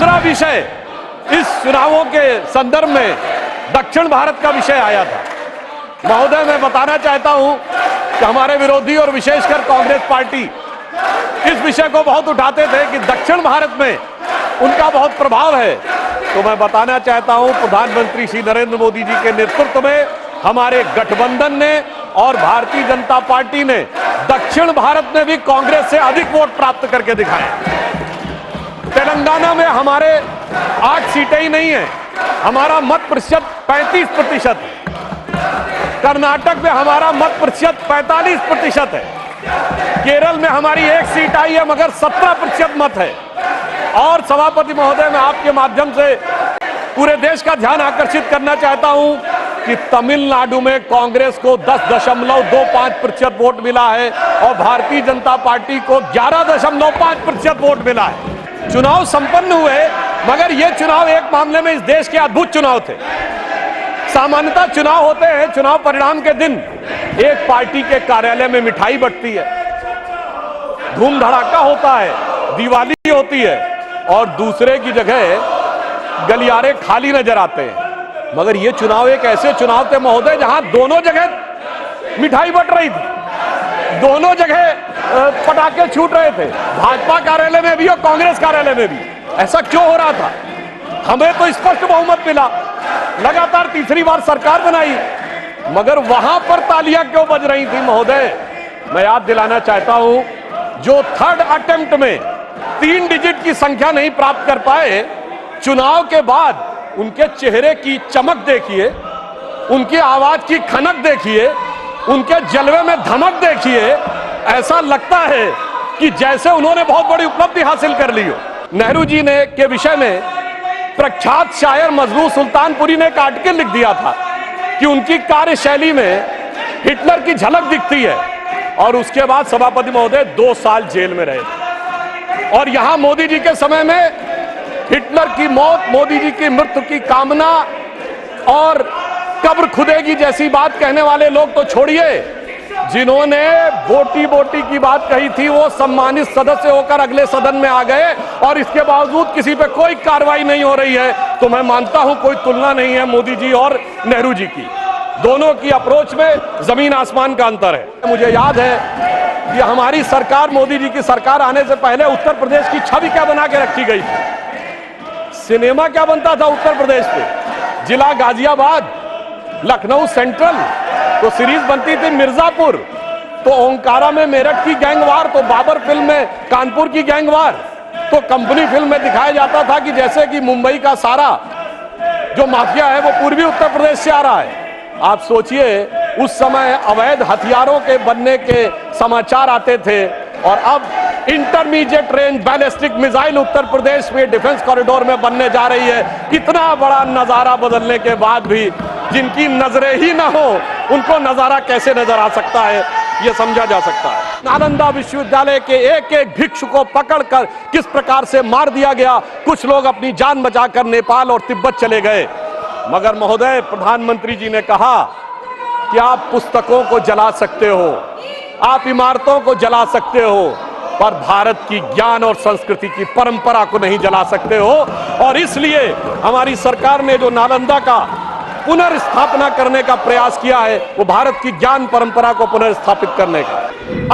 दूसरा विषय इस चुनावों के संदर्भ में दक्षिण भारत का विषय आया था। महोदय, मैं बताना चाहता हूं कि हमारे विरोधी और विशेषकर कांग्रेस पार्टी इस विषय को बहुत उठाते थे कि दक्षिण भारत में उनका बहुत प्रभाव है। तो मैं बताना चाहता हूं, प्रधानमंत्री श्री नरेंद्र मोदी जी के नेतृत्व में हमारे गठबंधन ने और भारतीय जनता पार्टी ने दक्षिण भारत में भी कांग्रेस से अधिक वोट प्राप्त करके दिखाए। तेलंगाना में हमारे 8 सीटें ही नहीं है, हमारा मत प्रतिशत 35% है। कर्नाटक में हमारा मत प्रतिशत 45% है। केरल में हमारी 1 सीट आई है मगर 17% मत है। और सभापति महोदय, मैं आपके माध्यम से पूरे देश का ध्यान आकर्षित करना चाहता हूं कि तमिलनाडु में कांग्रेस को 10.25% वोट मिला है और भारतीय जनता पार्टी को 11.5% वोट मिला है। चुनाव संपन्न हुए, मगर ये चुनाव एक मामले में इस देश के अद्भुत चुनाव थे। सामान्यतः चुनाव होते हैं, चुनाव परिणाम के दिन एक पार्टी के कार्यालय में मिठाई बंटती है, धूम धड़ाका होता है, दिवाली होती है और दूसरे की जगह गलियारे खाली नजर आते हैं। मगर ये चुनाव एक ऐसे चुनाव थे महोदय जहां दोनों जगह मिठाई बंट रही थी, दोनों जगह पटाखे छूट रहे थे, भाजपा कार्यालय में भी और कांग्रेस कार्यालय में भी। ऐसा क्यों हो रहा था? हमें तो स्पष्ट बहुमत मिला, लगातार तीसरी बार सरकार बनाई, मगर वहां पर तालियां क्यों बज रही थी महोदय? मैं याद दिलाना चाहता हूं, जो थर्ड अटेम्प्ट में 3 डिजिट की संख्या नहीं प्राप्त कर पाए, चुनाव के बाद उनके चेहरे की चमक देखिए, उनकी आवाज की खनक देखिए, उनके जलवे में धमक देखिए। ऐसा लगता है कि जैसे उन्होंने बहुत बड़ी उपलब्धि हासिल कर ली हो। नेहरू जी ने के विषय में प्रख्यात शायर मजरू सुल्तानपुरी ने एक आर्टिकल लिख दिया था कि उनकी कार्यशैली में हिटलर की झलक दिखती है और उसके बाद सभापति महोदय 2 साल जेल में रहे। और यहां मोदी जी के समय में हिटलर की मौत, मोदी जी की मृत्यु की कामना और कब्र खुदेगी जैसी बात कहने वाले लोग तो छोड़िए, जिन्होंने बोटी बोटी की बात कही थी वो सम्मानित सदस्य होकर अगले सदन में आ गए और इसके बावजूद किसी पे कोई कार्रवाई नहीं हो रही है। तो मैं मानता हूं कोई तुलना नहीं है मोदी जी और नेहरू जी की, दोनों की अप्रोच में जमीन आसमान का अंतर है। मुझे याद है कि हमारी सरकार, मोदी जी की सरकार आने से पहले उत्तर प्रदेश की छवि क्या बना के रखी गई थी? सिनेमा क्या बनता था उत्तर प्रदेश पे? जिला गाजियाबाद, लखनऊ सेंट्रल, तो सीरीज बनती थी मिर्जापुर, तो ओंकारा में मेरठ की गैंगवार, तो बाबर फिल्म में कानपुर की गैंगवार, तो कंपनी फिल्म में दिखाया जाता था कि जैसे कि मुंबई का सारा जो माफिया है वो पूर्वी उत्तर प्रदेश से आ रहा है। आप सोचिए, उस समय अवैध हथियारों के बनने के समाचार आते थे और अब intermediate range ballistic missile Uttar Pradesh में डिफेंस कॉरिडोर में बनने जा रही है। इतना बड़ा नजारा बदलने के बाद भी जिनकी नजरें ही ना हो उनको नजारा कैसे नजर आ सकता है, यह समझा जा सकता है। नालंदा विश्वविद्यालय के एक एक भिक्षु को पकड़कर किस प्रकार से मार दिया गया। कुछ लोग अपनी जान बचाकर नेपाल और तिब्बत चले गए। मगर महोदय, प्रधानमंत्री जी ने कहा कि आप पुस्तकों को जला सकते हो, आप इमारतों को जला सकते हो, पर भारत की ज्ञान और संस्कृति की परंपरा को नहीं जला सकते हो। और इसलिए हमारी सरकार ने जो नालंदा का पुनर्स्थापना करने का प्रयास किया है वो भारत की ज्ञान परंपरा को पुनर्स्थापित करने का।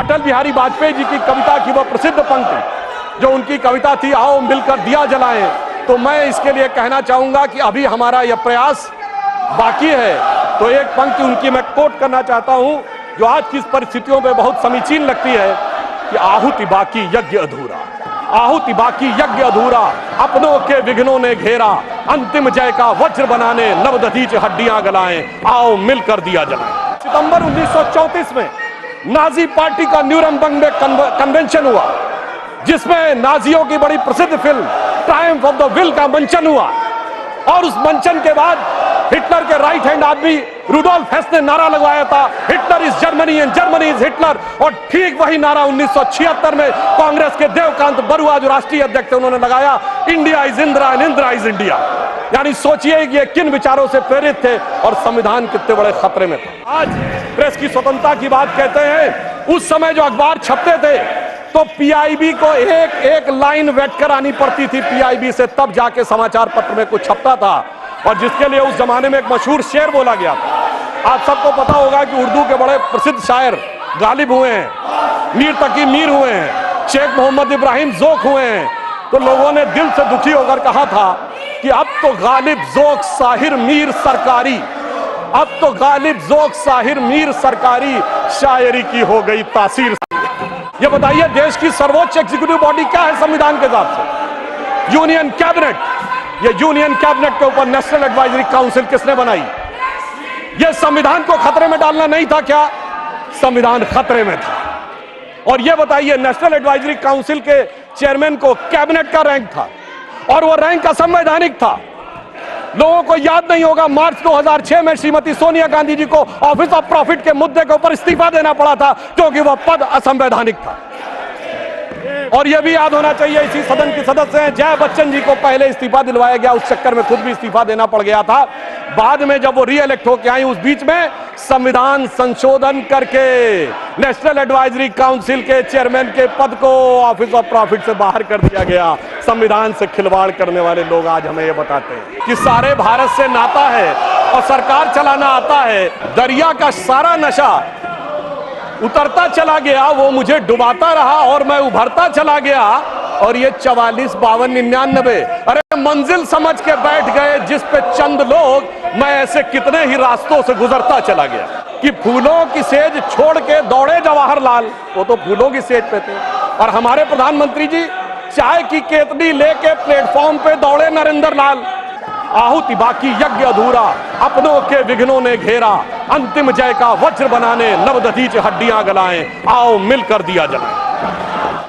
अटल बिहारी वाजपेयी जी की कविता की वह प्रसिद्ध पंक्ति जो उनकी कविता थी, आओ मिलकर दिया जलाएं, तो मैं इसके लिए कहना चाहूंगा कि अभी हमारा यह प्रयास बाकी है। तो एक पंक्ति उनकी मैं कोट करना चाहता हूं जो आज की परिस्थितियों में बहुत समीचीन लगती है कि आहुति बाकी यज्ञ अधूरा, आहुति बाकी यज्ञ अधूरा, अपनों के विघ्नों ने घेरा, अंतिम जय का वज्र बनाने नवदधीच हड्डियां गलाएं, आओ मिलकर दिया जलाएं। सितंबर 1934 में नाजी पार्टी का न्यूरमबर्ग में कन्वेंशन हुआ जिसमें नाजियों की बड़ी प्रसिद्ध film Triumph of the will का मंचन हुआ और उस मंचन के बाद हिटलर के राइट हैंड आदमी रुडोल्फ हेस ने नारा लगवाया था, Hitler is Germany and Germany is Hitler. और ठीक वही नारा 1976 में कांग्रेस के देवकांत बरुआ जो राष्ट्रीय अध्यक्ष थे उन्होंने लगाया, India is Indira and Indira is India. यानी सोचिए कि ये किन विचारों से प्रेरित थे और संविधान कितने बड़े खतरे में था। आज प्रेस की स्वतंत्रता की बात कहते हैं, उस समय जो अखबार छपते थे तो पीआईबी को एक एक लाइन वेट करानी पड़ती थी पीआईबी से, तब जाके समाचार पत्र में कुछ छपता था। और जिसके लिए उस जमाने में एक मशहूर शेर बोला गया था। आप सबको पता होगा कि उर्दू के बड़े प्रसिद्ध शायर गालिब हुए हैं, मीर तकी मीर हुए हैं, शेख मोहम्मद इब्राहिम ज़ोक हुए हैं। तो लोगों ने दिल से दुखी होकर कहा था कि अब तो गालिब ज़ोक साहिर मीर सरकारी, अब तो गालिब ज़ोक साहिर मीर सरकारी, शायरी की हो गई तासीर। ये बताइए देश की सर्वोच्च एग्जीक्यूटिव बॉडी क्या है संविधान के हिसाब से? Union cabinet. ये यूनियन कैबिनेट के ऊपर नेशनल एडवाइजरी काउंसिल किसने बनाई? ये संविधान को खतरे में डालना नहीं था क्या? संविधान खतरे में था। और ये बताइए नेशनल एडवाइजरी काउंसिल के चेयरमैन को कैबिनेट का रैंक था और वो रैंक असंवैधानिक था। लोगों को याद नहीं होगा मार्च 2006 में श्रीमती सोनिया गांधी जी को ऑफिस ऑफ प्रॉफिट के मुद्दे के ऊपर इस्तीफा देना पड़ा था क्योंकि वह पद असंवैधानिक था। और यह भी याद होना चाहिए इसी सदन के सदस्य हैं जय बच्चन जी को पहले इस्तीफा दिलवाया गया, उस चक्कर में खुद भी इस्तीफा देना पड़ गया था। बाद में जब वो रीइलेक्ट होकर आई उस बीच में संविधान संशोधन करके नेशनल एडवाइजरी काउंसिल के चेयरमैन के पद को ऑफिस ऑफ प्रॉफिट से बाहर कर दिया गया। संविधान से खिलवाड़ करने वाले लोग आज हमें ये बताते हैं कि सारे भारत से नाता है और सरकार चलाना आता है। दरिया का सारा नशा उतरता चला गया, वो मुझे डुबाता रहा और मैं उभरता चला गया। और ये 44, 52, 99, अरे मंजिल समझ के बैठ गए जिस पे चंद लोग, मैं ऐसे कितने ही रास्तों से गुजरता चला गया। कि फूलों की सेज छोड़ के दौड़े जवाहरलाल, वो तो फूलों की सेज पे थे। और हमारे प्रधानमंत्री जी चाय की केतली लेके प्लेटफॉर्म पे दौड़े नरेंद्र लाल। आहुति बाकी यज्ञ अधूरा, अपनों के विघ्नों ने घेरा, अंतिम जय का वज्र बनाने नवदधीच हड्डियां गलाएं, आओ मिलकर दिया जलाएं।